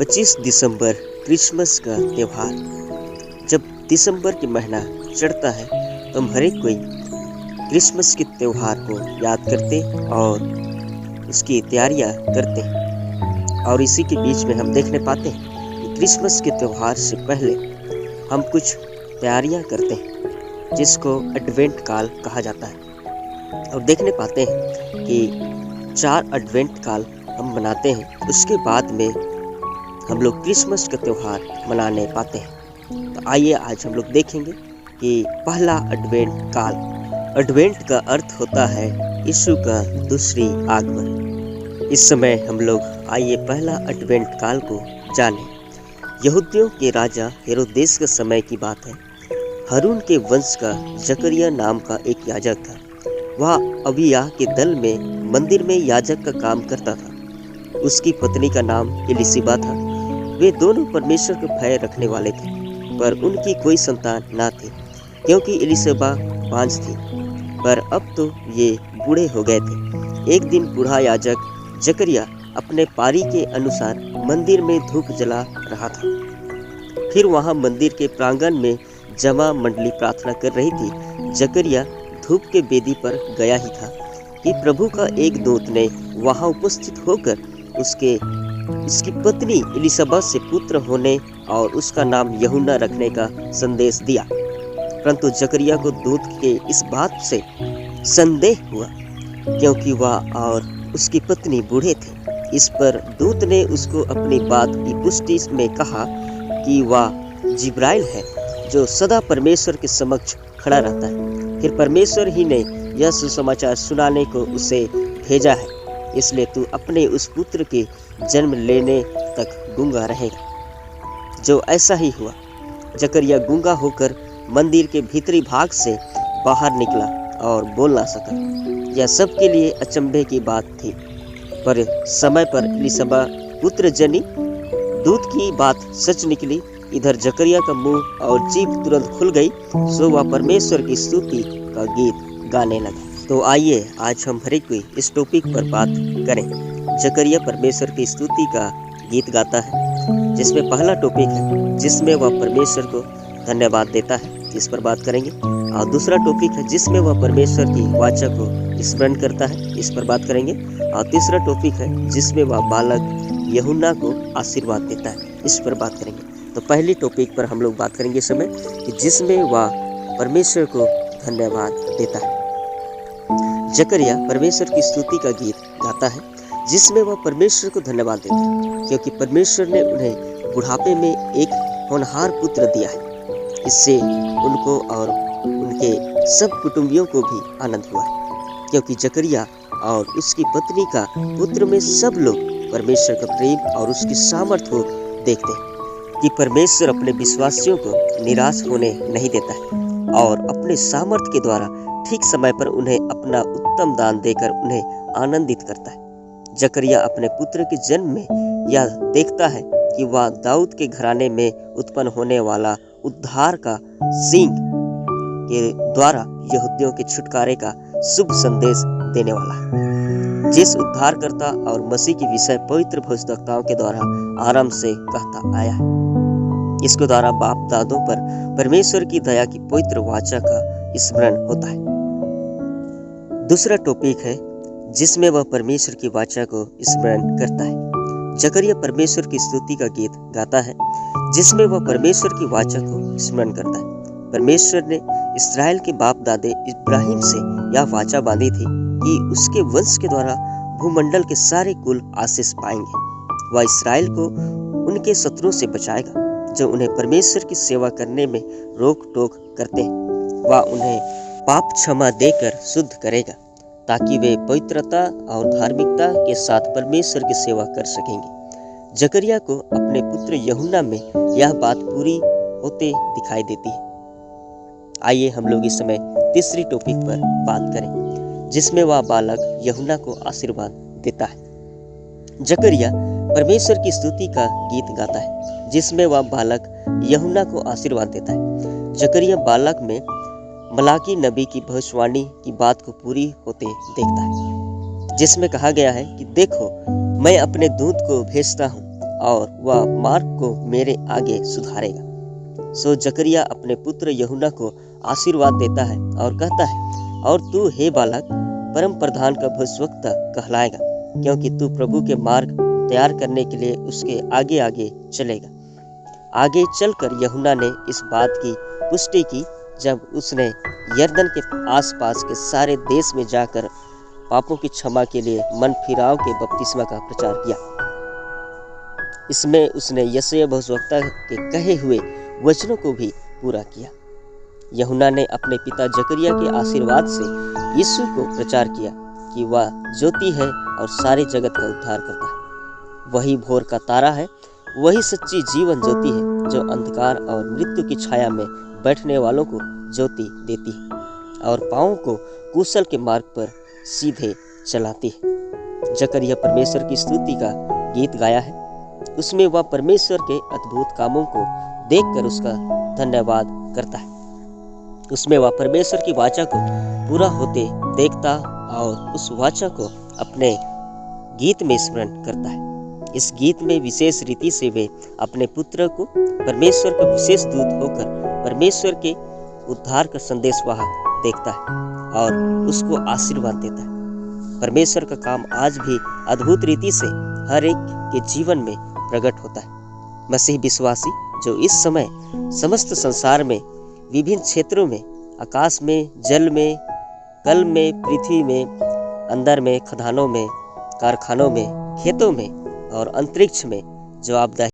25 दिसंबर Christmas का त्यौहार। जब दिसंबर के महीना चढ़ता है तो हम हर एक कोई क्रिसमस के त्यौहार को याद करते और उसकी तैयारियां करते हैं। और इसी के बीच में हम देखने पाते हैं कि क्रिसमस के त्यौहार से पहले हम कुछ तैयारियां करते हैं जिसको एडवेंट काल कहा जाता है। और देखने पाते हैं कि 4 एडवेंट काल हम मनाते हैं, उसके बाद में हम लोग क्रिसमस का त्यौहार मनाने पाते हैं। तो आइए आज हम लोग देखेंगे कि पहला एडवेंट काल। एडवेंट का अर्थ होता है यीशु का दूसरी आगमन। इस समय हम लोग आइए पहला एडवेंट काल को जानें। यहूदियों के राजा हेरोदेस के समय की बात है। हारून के वंश का जकरिया नाम का एक याजक था। वह अबिय्याह के दल में मंदिर में याजक का काम करता था। उसकी पत्नी का नाम एलिशिबा था। वे दोनों परमेश्वर के भय रखने वाले थे, पर उनकी कोई संतान न थी क्योंकि एलिशिबा बांझ थी। पर अब तो ये बूढ़े हो गए थे। एक दिन बूढ़ा याजक जकरिया अपने पारी के अनुसार मंदिर में धूप जला रहा था। फिर वहां मंदिर के प्रांगण में जमा मंडली प्रार्थना कर रही थी। जकरिया धूप के वेदी पर गया ही था कि प्रभु का एक दूत ने वहां उपस्थित होकर उसकी पत्नी एलिशिबा से पुत्र होने और उसका नाम यूहन्ना रखने का संदेश दिया। परंतु जकरिया को दूत के इस बात से संदेह हुआ क्योंकि वह और उसकी पत्नी बूढ़े थे। इस पर दूत ने उसको अपनी बात की पुष्टि में कहा कि वह जिब्राइल है जो सदा परमेश्वर के समक्ष खड़ा रहता है। फिर परमेश्वर ही ने यह सुसमाचार सुनाने को उसे भेजा है, इसलिए तू अपने उस पुत्र के जन्म लेने तक गूंगा रहेगा। जो ऐसा ही हुआ। जकरिया गूंगा होकर मंदिर के भीतरी भाग से बाहर निकला और बोल ना सका। यह सबके लिए अचंभे की बात थी। पर समय पर एलिशिबा पुत्र जनी। दूत की बात सच निकली। इधर जकरिया का मुंह और जीभ तुरंत खुल गई, सो वह परमेश्वर की स्तुति का गीत गाने लगा। तो आइए आज हम हर एक इस टॉपिक पर बात करें। जकरिया परमेश्वर की स्तुति का गीत गाता है, जिसमें पहला टॉपिक है जिसमें वह परमेश्वर को धन्यवाद देता है, इस पर बात करेंगे। और दूसरा टॉपिक है जिसमें वह परमेश्वर की वाचा को स्मरण करता है, इस पर बात करेंगे। और तीसरा टॉपिक है जिसमें वह बालक यूहन्ना को आशीर्वाद देता है, इस पर बात करेंगे। तो पहली टॉपिक पर हम लोग बात करेंगे इस समय कि जिसमें वह परमेश्वर को धन्यवाद देता है। जकरिया परमेश्वर की स्तुति का गीत गाता है जिसमें वह परमेश्वर को धन्यवाद देता है क्योंकि परमेश्वर ने उन्हें बुढ़ापे में एक होनहार पुत्र दिया है। इससे उनको और उनके सब कुटुंबियों को भी आनंद हुआ क्योंकि जकरिया और उसकी पत्नी का पुत्र में सब लोग परमेश्वर का प्रेम और उसकी सामर्थ्य को देखते हैं कि परमेश्वर अपने विश्वासियों को निराश होने नहीं देता है और अपने सामर्थ्य के द्वारा ठीक समय पर उन्हें अपना उत्तम दान देकर उन्हें आनंदित करता है। जकरिया अपने पुत्र के जन्म में यह देखता है कि वह दाऊद के घराने में उत्पन्न होने वाला उद्धार का सिंह के द्वारा यहूदियों के छुटकारे का शुभ संदेश देने वाला है, जिस उद्धारकर्ता और मसीह के विषय पवित्र भविष्यवक्ताओं के द्वारा आरंभ से कहता आया है। इसके द्वारा बाप दादों पर परमेश्वर की दया की पवित्र वाचा का स्मरण होता है। दूसरा टॉपिक है जिसमें वह परमेश्वर की वाचा को स्मरण करता है। जकरिया परमेश्वर की स्तुति का गीत गाता है जिसमें वह परमेश्वर की वाचा को स्मरण करता है। परमेश्वर ने इस्राएल के बाप दादे इब्राहिम से यह वाचा बांधी थी कि उसके वंश के द्वारा भूमंडल के सारे कुल आशीष पाएंगे। वह इस्राएल को उनके शत्रुओं से बचाएगा जो उन्हें परमेश्वर की सेवा करने में रोक टोक करते हैं। वह उन्हें पाप क्षमा देकर शुद्ध करेगा ताकि वे पवित्रता और धार्मिकता के साथ परमेश्वर की सेवा कर सकेंगे। जकरिया को अपने पुत्र यूहन्ना में यह बात पूरी होते दिखाई देती है। आइए हम लोग इस समय तीसरी टॉपिक पर बात करें जिसमें वह बालक यूहन्ना को आशीर्वाद देता है। जकरिया परमेश्वर की स्तुति का गीत गाता है जिसमें वह बालक यूहन्ना को आशीर्वाद देता है। जकरिया बालक में मलाकी नबी की भविष्यवाणी की बात को पूरी होते देखता है, जिसमें कहा गया है कि देखो मैं अपने दूत को भेजता हूँ और वह मार्ग को मेरे आगे सुधारेगा। सो जकरिया अपने पुत्र यूहन्ना को आशीर्वाद देता है और कहता है, और तू हे बालक परम प्रधान का भविष्यवक्ता कहलाएगा, क्योंकि तू प्रभु के मार्ग तैयार करने के लिए उसके आगे आगे चलेगा। आगे चलकर यूहन्ना ने इस बात की पुष्टि की जब उसने यरदन के आसपास के सारे देश में जाकर पापों की क्षमा के लिए मन फिराव के बपतिस्मा का प्रचार किया। इसमें उसने यशायाह भविष्यवक्ता के कहे हुए वचनों को भी पूरा किया। यूहन्ना ने अपने पिता जकरिया के आशीर्वाद से यीशु को प्रचार किया कि वह ज्योति है और सारे जगत का उद्धार करता है। वही भोर का तारा है, वही सच्ची जीवन ज्योति है जो अंधकार और मृत्यु की छाया में बैठने वालों को ज्योति देती है और पाँवों को कुशल के मार्ग पर सीधे चलाती है। जकरिया परमेश्वर की स्तुति का गीत गाया है। उसमें वह परमेश्वर के अद्भुत कामों को देखकर उसका धन्यवाद करता है। उसमें वह परमेश्वर की वाचा को पूरा होते देखता और उस वाचा को अपने गीत में स्मरण करता है। इस गीत में विशेष रीति से वे अपने पुत्र को परमेश्वर का विशेष दूत होकर परमेश्वर के उद्धार का संदेश वाहक देखता है और उसको आशीर्वाद देता है। परमेश्वर का काम आज भी अद्भुत रीति से हर एक के जीवन में प्रकट होता है। मसीह विश्वासी जो इस समय समस्त संसार में विभिन्न क्षेत्रों में, आकाश में, जल में, कल में, पृथ्वी में, अंदर में, खदानों में, कारखानों में, खेतों में और अंतरिक्ष में जवाबदेही